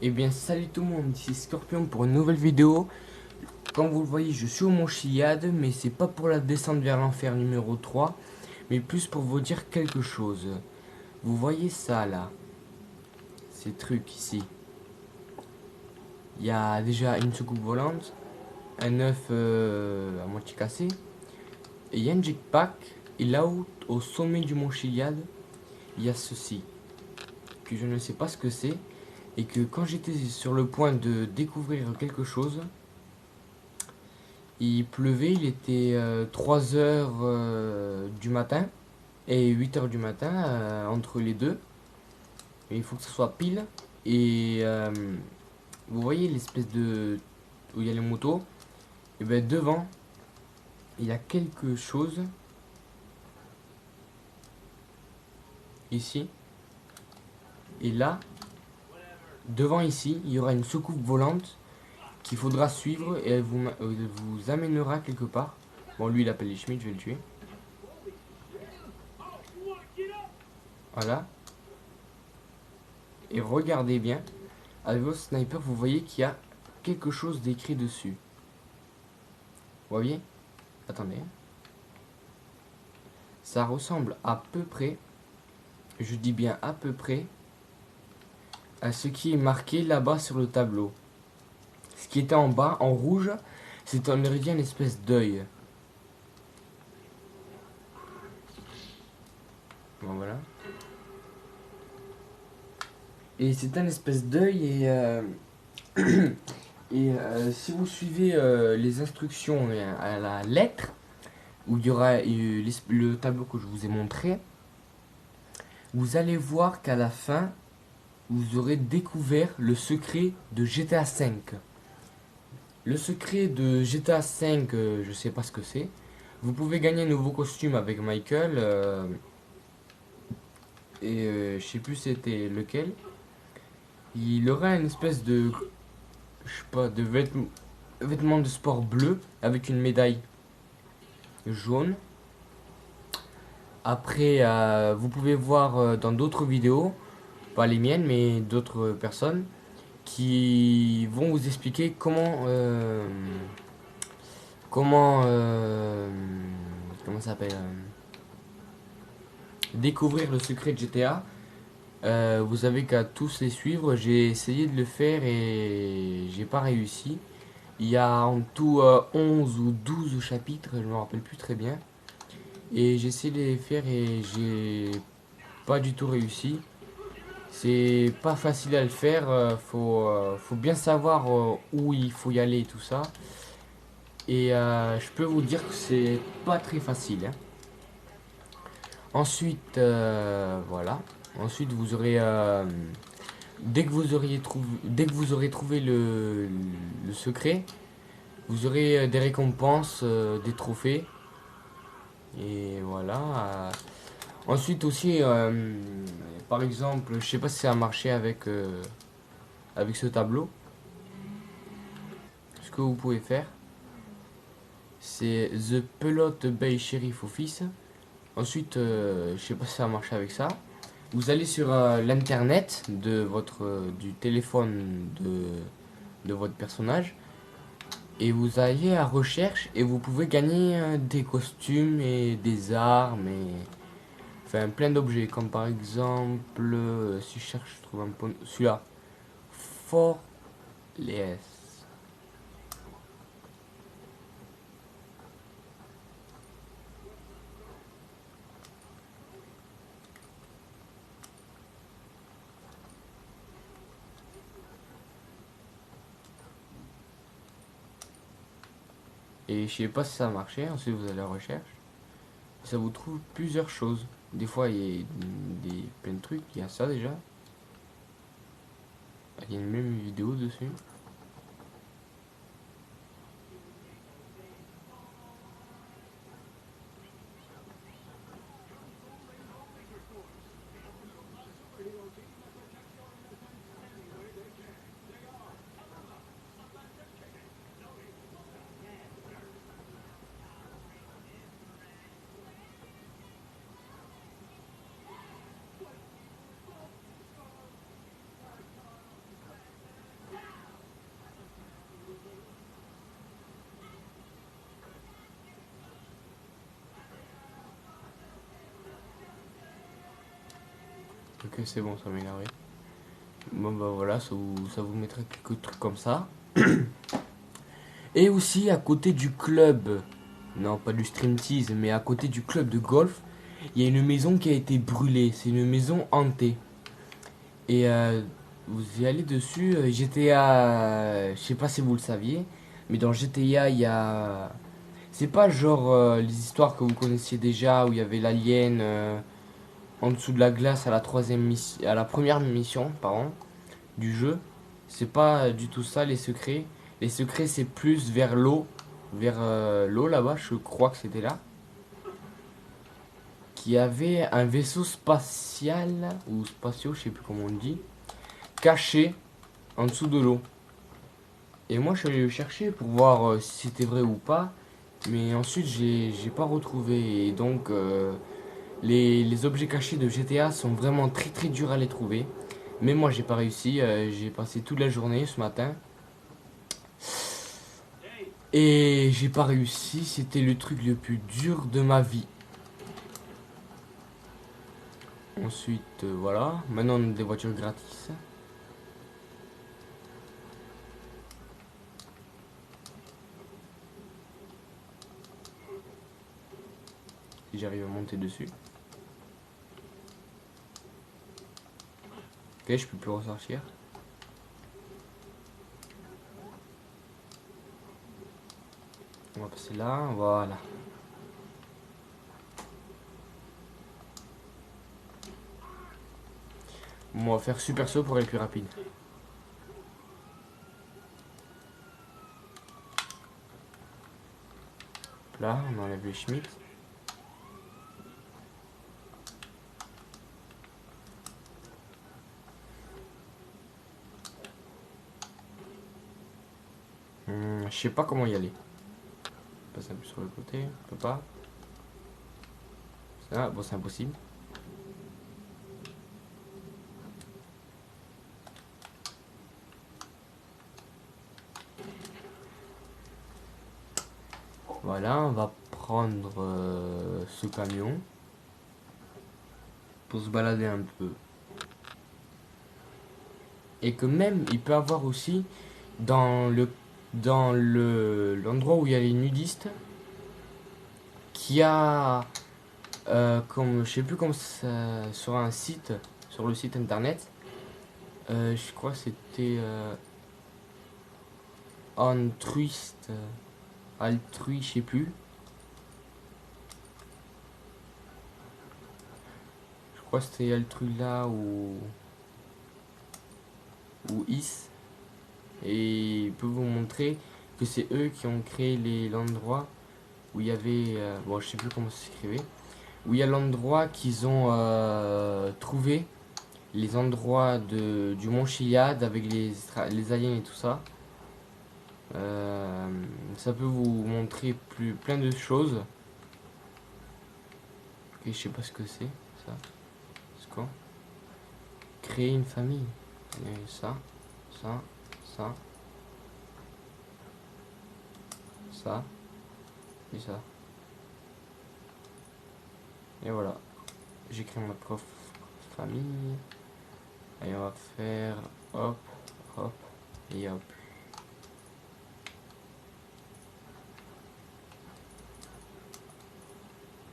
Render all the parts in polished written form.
Eh bien salut tout le monde, ici Scorpion pour une nouvelle vidéo. Comme vous le voyez, je suis au Mont Chiliade, mais c'est pas pour la descente vers l'enfer numéro 3, mais plus pour vous dire quelque chose. Vous voyez ça là, ces trucs ici. Il y a déjà une soucoupe volante, un œuf à moitié cassé, et il y a un jetpack, et là-haut, au sommet du Mont Chiliade, il y a ceci, que je ne sais pas ce que c'est, et que quand j'étais sur le point de découvrir quelque chose, il pleuvait, il était 3 heures du matin et 8 heures du matin, entre les deux. Et il faut que ce soit pile. Et vous voyez l'espèce de... où il y a les motos. Et bien devant, il y a quelque chose ici. Et là, devant ici, il y aura une soucoupe volante qu'il faudra suivre et elle vous amènera quelque part. Bon, lui il appelle les Schmitt, je vais le tuer. Voilà. Et regardez bien. Avec votre sniper, vous voyez qu'il y a quelque chose d'écrit dessus. Vous voyez? Attendez. Ça ressemble à peu près, je dis bien à peu près, à ce qui est marqué là-bas sur le tableau. Ce qui était en bas, en rouge, c'est on aurait dit une espèce d'œil. Bon, voilà. Et c'est un espèce d'œil si vous suivez les instructions à la lettre, où il y aura le tableau que je vous ai montré, vous allez voir qu'à la fin, vous aurez découvert le secret de GTA V. Le secret de GTA V, je sais pas ce que c'est. Vous pouvez gagner un nouveau costume avec Michael, je sais plus c'était lequel. Il aura une espèce de, je sais pas, de vêtements de sport bleu avec une médaille jaune. Après, vous pouvez voir dans d'autres vidéos, pas les miennes, mais d'autres personnes, qui vont vous expliquer comment comment ça s'appelle découvrir le secret de GTA. Vous avez qu'à tous les suivre. J'ai essayé de le faire et j'ai pas réussi. Il y a en tout 11 ou 12 chapitres, je me rappelle plus très bien. Et j'ai essayé de les faire et j'ai pas du tout réussi. C'est pas facile à le faire, faut bien savoir où il faut y aller et tout ça. Et je peux vous dire que c'est pas très facile, hein. Ensuite, voilà. Ensuite, vous aurez, dès que vous aurez trouvé le secret, vous aurez des récompenses, des trophées. Et voilà. Ensuite aussi, par exemple, je sais pas si ça a marché avec ce tableau. Ce que vous pouvez faire, c'est The Pelot Bay Sheriff Office. Ensuite, je sais pas si ça a marché avec ça. Vous allez sur l'internet du téléphone de votre personnage et vous allez à recherche et vous pouvez gagner des costumes et des armes et enfin plein d'objets comme par exemple si je cherche je trouve un peu celui-là Fort les. Et je sais pas si ça a marché. Ensuite vous allez à recherche, ça vous trouve plusieurs choses. Des fois il y a plein de trucs, il y a ça déjà, il y a une même vidéo dessus. Ok, c'est bon, ça m'a énervé. Bon bah voilà, ça vous mettra quelques trucs comme ça. Et aussi à côté du club, non pas du Stream Tease, mais à côté du club de golf, il y a une maison qui a été brûlée. C'est une maison hantée. Et vous y allez dessus, GTA, je sais pas si vous le saviez, mais dans GTA il y a... C'est pas genre les histoires que vous connaissiez déjà où il y avait l'alien en dessous de la glace à la à la première mission, pardon, du jeu. C'est pas du tout ça les secrets. Les secrets c'est plus vers l'eau, vers l'eau là-bas, je crois que c'était là, qui avait un vaisseau spatial ou spatio, je sais plus comment on dit, caché en dessous de l'eau. Et moi je suis allé le chercher pour voir si c'était vrai ou pas. Mais ensuite j'ai pas retrouvé. Et donc les objets cachés de GTA sont vraiment très très durs à les trouver. Mais moi j'ai pas réussi. J'ai passé toute la journée ce matin. Et j'ai pas réussi. C'était le truc le plus dur de ma vie. Ensuite voilà. Maintenant on a des voitures gratis. Si j'arrive à monter dessus. Ok, je peux plus ressortir. On va passer là, voilà. On va faire super saut pour aller plus rapide. Là, on enlève les Schmitt. Je sais pas comment y aller. Passe un peu sur le côté, on peut pas. Ah, bon, c'est impossible. Voilà, on va prendre ce camion pour se balader un peu. Et que même, il peut avoir aussi dans l'endroit où il y a les nudistes, qui a comme je sais plus comment ça sur un site, sur le site internet, je crois que c'était altruiste, altrui, je sais plus. Je crois que c'était altrui là ou is. Et il peut vous montrer que c'est eux qui ont créé l'endroit où il y avait, bon je sais plus comment ça s'écrivait, où il y a l'endroit qu'ils ont trouvé, les endroits du mont Chiliad avec les aliens et tout ça. Ça peut vous montrer plein de choses. Ok, je sais pas ce que c'est ça. C'est quoi? Créer une famille. Et ça, ça, ça, ça et ça. Et voilà. J'ai créé ma propre famille. Et on va faire hop, hop et hop.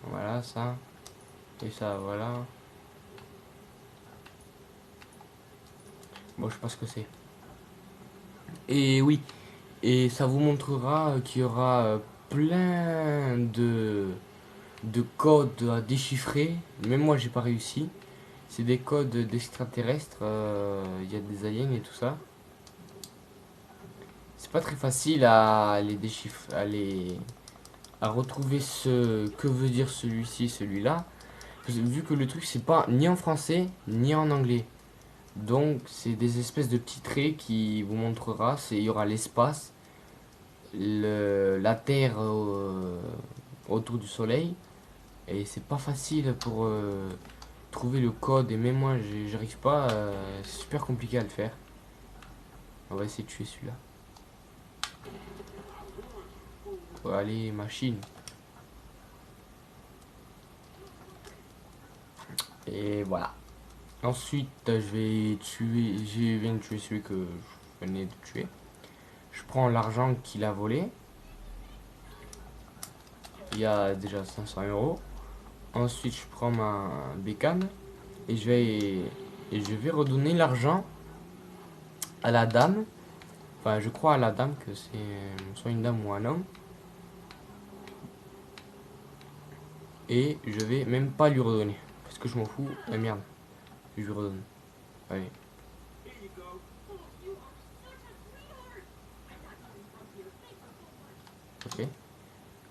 Voilà ça. Et ça, voilà. Bon, je sais pas ce que c'est. Et oui, et ça vous montrera qu'il y aura plein de codes à déchiffrer. Même moi, j'ai pas réussi. C'est des codes d'extraterrestres. Il y a des aliens et tout ça. C'est pas très facile à les déchiffrer, à retrouver ce que veut dire celui-ci, celui-là. Vu que le truc c'est pas ni en français ni en anglais. Donc c'est des espèces de petits traits qui vous montrera. Il y aura l'espace, la terre autour du soleil. Et c'est pas facile pour trouver le code. Et même moi j'arrive pas. C'est super compliqué à le faire. On va essayer de tuer celui-là. Allez, machine. Et voilà. Ensuite, je viens de tuer celui que je venais de tuer. Je prends l'argent qu'il a volé. Il y a déjà 500 euros. Ensuite, je prends ma bécane et je vais redonner l'argent à la dame. Enfin, je crois à la dame que c'est soit une dame ou un homme. Et je vais même pas lui redonner. Parce que je m'en fous. Ah merde. Je lui redonne. Allez. Ok.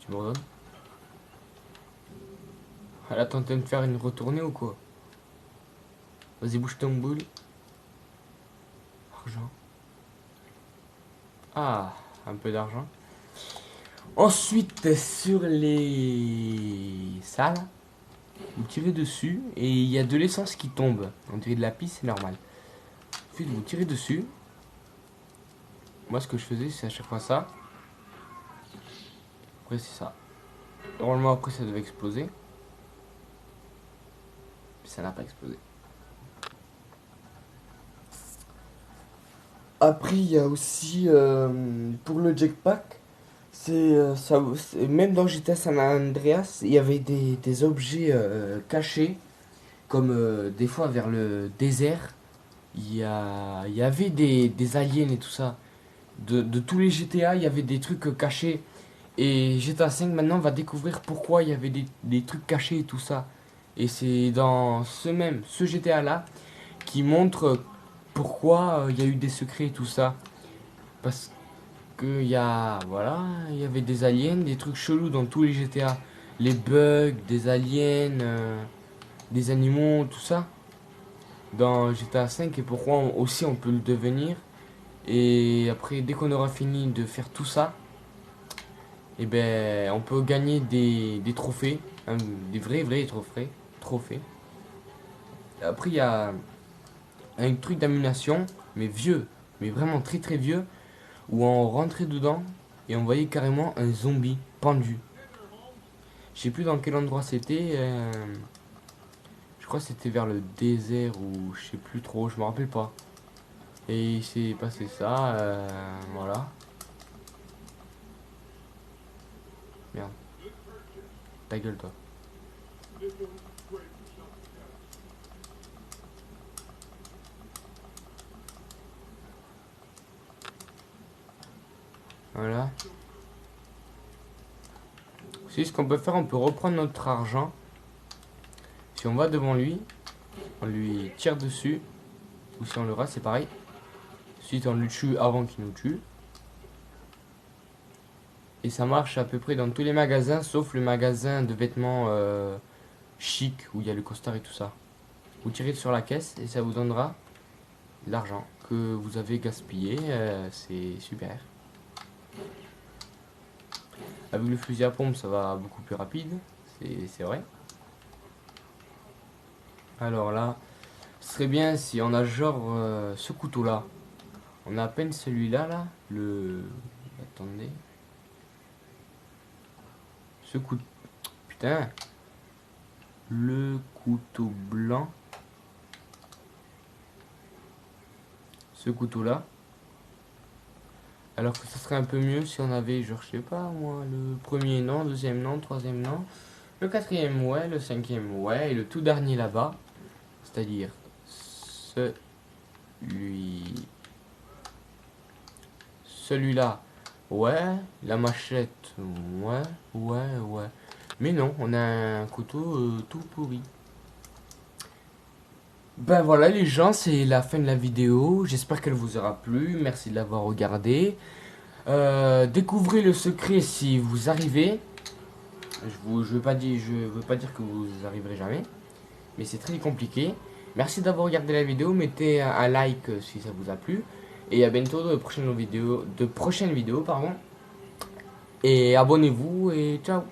Tu me redonnes. Elle a tenté de me faire une retournée ou quoi? Vas-y, bouge ton boule. Argent. Ah, un peu d'argent. Ensuite, sur les salles, vous tirez dessus et il y a de l'essence qui tombe. On dirait de la pisse, c'est normal. Ensuite, vous tirez dessus. Moi, ce que je faisais, c'est à chaque fois ça. Après, c'est ça. Normalement, après, ça devait exploser. Ça n'a pas explosé. Après, il y a aussi pour le jetpack. Même dans GTA San Andreas, il y avait des objets cachés, comme des fois vers le désert, il y avait des aliens et tout ça. De tous les GTA, il y avait des trucs cachés. Et GTA 5 maintenant va découvrir pourquoi il y avait des trucs cachés et tout ça. Et c'est dans ce GTA là, qui montre pourquoi il y a eu des secrets et tout ça. Parce que voilà, il y avait des aliens, des trucs chelous dans tous les GTA. Les bugs, des aliens, des animaux, tout ça. Dans GTA 5 et pourquoi aussi on peut le devenir. Et après, dès qu'on aura fini de faire tout ça, et ben on peut gagner des trophées, hein, des vrais trophées. Après, il y a un truc d'ammunition, mais vieux, mais vraiment très vieux, où on rentrait dedans et on voyait carrément un zombie pendu. Je sais plus dans quel endroit c'était. Je crois que c'était vers le désert ou je sais plus trop, je me rappelle pas. Et il s'est passé ça, voilà. Merde. Ta gueule toi. Voilà. C'est ce qu'on peut faire, on peut reprendre notre argent. Si on va devant lui, on lui tire dessus. Ou si on le rate, c'est pareil. Ensuite, on le tue avant qu'il nous tue. Et ça marche à peu près dans tous les magasins, sauf le magasin de vêtements chic, où il y a le costard et tout ça. Vous tirez sur la caisse et ça vous donnera l'argent que vous avez gaspillé. C'est super. Avec le fusil à pompe, ça va beaucoup plus rapide. C'est vrai. Alors là, ce serait bien si on a genre ce couteau là. On a à peine celui-là là. Attendez. Ce couteau. Putain. Le couteau blanc. Ce couteau là. Alors que ça serait un peu mieux si on avait, genre, je sais pas moi, le premier non, deuxième non, troisième non, le quatrième ouais, le cinquième ouais, et le tout dernier là-bas, c'est-à-dire celui-là, ouais, la machette, ouais. Mais non, on a un couteau tout pourri. Ben voilà les gens, c'est la fin de la vidéo. J'espère qu'elle vous aura plu. Merci de l'avoir regardé. Découvrez le secret si vous arrivez. Je veux pas dire que vous arriverez jamais, mais c'est très compliqué. Merci d'avoir regardé la vidéo. Mettez un like si ça vous a plu. Et à bientôt de prochaines vidéos, pardon. Et abonnez-vous et ciao.